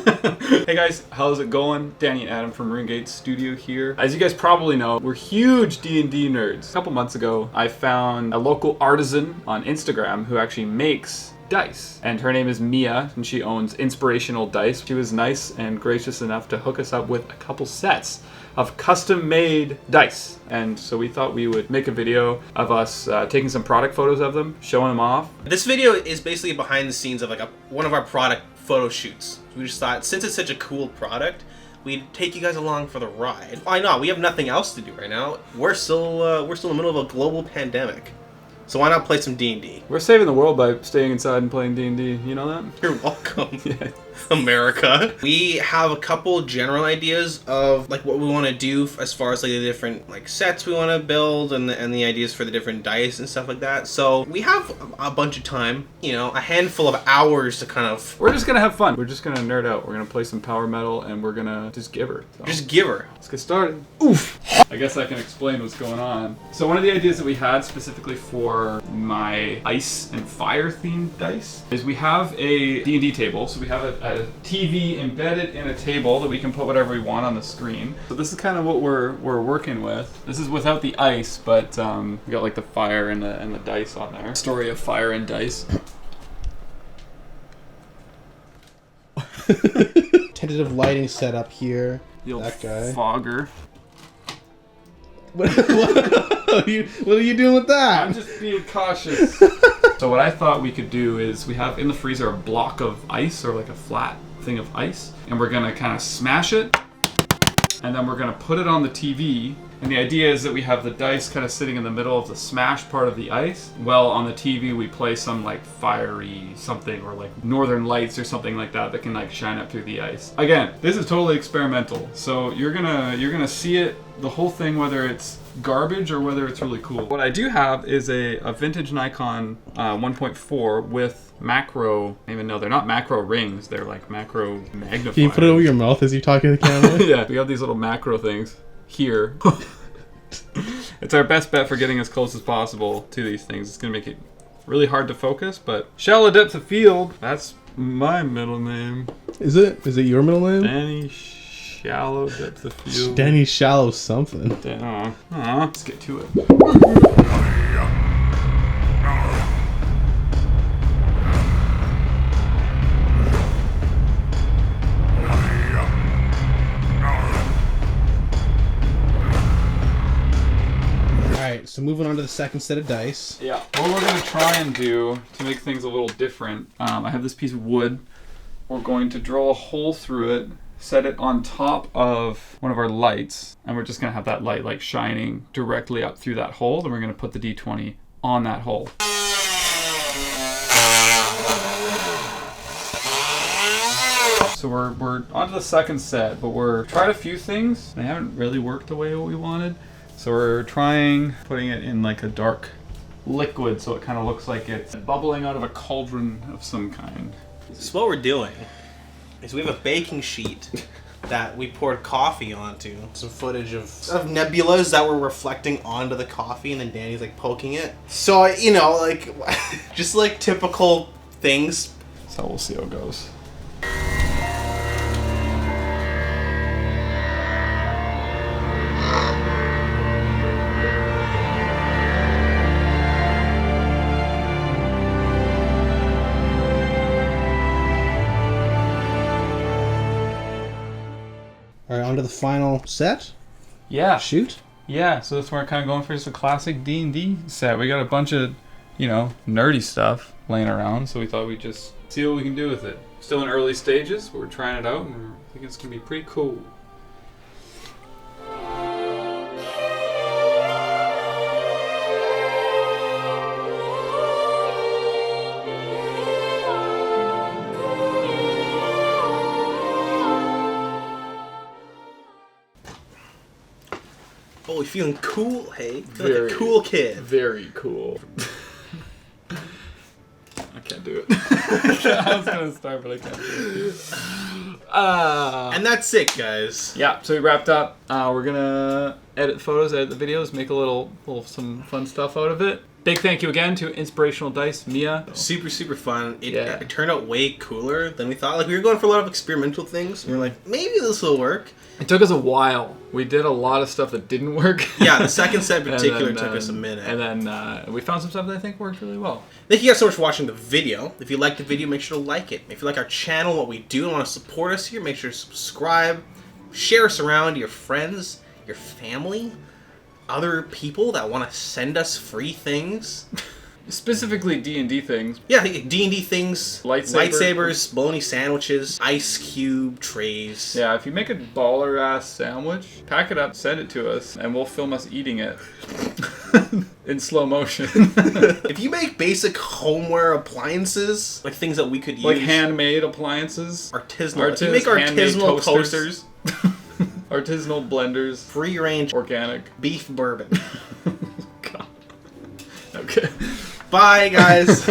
Hey guys, how's it going? Danny and Adam from RuneGate Studio here. As you guys probably know, we're huge D&D nerds. A couple months ago, I found a local artisan on Instagram who actually makes dice. And her name is Mia, and she owns Inspirational Dice. She was nice and gracious enough to hook us up with a couple sets of custom-made dice. And so we thought we would make a video of us taking some product photos of them, showing them off. This video is basically behind the scenes of like one of our product photo shoots. We just thought, since it's such a cool product, we'd take you guys along for the ride. Why not? We have nothing else to do right now. We're still in the middle of a global pandemic. So why not play some D&D? We're saving the world by staying inside and playing D&D. You know that? You're welcome. Yeah. America. We have a couple general ideas of like what we want to do as far as like the different like sets we want to build and the ideas for the different dice and stuff like that. So we have a bunch of time, you know, a handful of hours to kind of... We're just going to have fun. We're just going to nerd out. We're going to play some power metal and we're going to just give her. So. Just give her. Let's get started. Oof. I guess I can explain what's going on. So one of the ideas that we had specifically for my ice and fire themed dice is we have a D&D table. So we have a TV embedded in a table that we can put whatever we want on the screen. So this is kind of what we're working with. This is without the ice, but we got like the fire and the dice on there. Story of fire and dice. Tentative lighting setup here. The old that guy. fogger. What are you doing with that? I'm just being cautious. So what I thought we could do is we have in the freezer a block of ice, or like a flat thing of ice, and we're gonna kind of smash it, and then we're gonna put it on the TV. And the idea is that we have the dice kind of sitting in the middle of the smashed part of the ice. Well, on the TV we play some like fiery something, or like northern lights or something like that can like shine up through the ice. Again, this is totally experimental, so you're gonna see it, the whole thing, whether it's garbage or whether it's really cool. What I do have is a vintage Nikon 1.4 with macro, even though they're not macro rings, they're like macro magnifiers. Can you put it over your mouth as you talk to the camera? Yeah, we have these little macro things here. It's our best bet for getting as close as possible to these things. It's gonna make it really hard to focus, but shallow depths of field, that's my middle name. Is it your middle name? Danny Shallow depth of field. Danny Shallow something. Let's get to it. Alright, so moving on to the second set of dice. Yeah. What we're going to try and do to make things a little different, I have this piece of wood. We're going to drill a hole through it, set it on top of one of our lights, and we're just going to have that light like shining directly up through that hole. Then we're going to put the D20 on that hole. So we're on to the second set, but we're tried a few things. They haven't really worked the way we wanted. So we're trying putting it in like a dark liquid so it kind of looks like it's bubbling out of a cauldron of some kind. So what we're doing is we have a baking sheet that we poured coffee onto. Some footage of nebulas that were reflecting onto the coffee, and then Danny's like poking it. So, you know, like, just like typical things. So we'll see how it goes. Alright, on to the final set. Yeah. Shoot. Yeah, so that's what we're kind of going for, just a classic D&D set. We got a bunch of, you know, nerdy stuff laying around, so we thought we'd just see what we can do with it. Still in early stages, but we're trying it out, and I think it's going to be pretty cool. Oh, you feeling cool, hey? Very, like a cool kid. Very cool. I can't do it. I was going to start, but I can't do it. And that's it, guys. Yeah, so we wrapped up. We're going to edit photos, edit the videos, make a little some fun stuff out of it. Big thank you again to Inspirational Dice, Mia. Super, super fun. It turned out way cooler than we thought. Like, we were going for a lot of experimental things. We were like, maybe this will work. It took us a while. We did a lot of stuff that didn't work. Yeah, the second set in particular took us a minute. And then we found some stuff that I think worked really well. Thank you guys so much for watching the video. If you liked the video, make sure to like it. If you like our channel, what we do, and want to support us here, make sure to subscribe. Share us around to your friends, your family, other people that want to send us free things. Specifically D&D things. Yeah, D&D things. Lightsabers, bologna sandwiches, ice cube trays. Yeah, if you make a baller-ass sandwich, pack it up, send it to us, and we'll film us eating it. In slow motion. If you make basic homeware appliances, like things that we could use. Like handmade appliances. Artisanal. If you make artisanal toasters. Artisanal blenders. Free range. Organic. Beef bourbon. God. Okay. Bye, guys.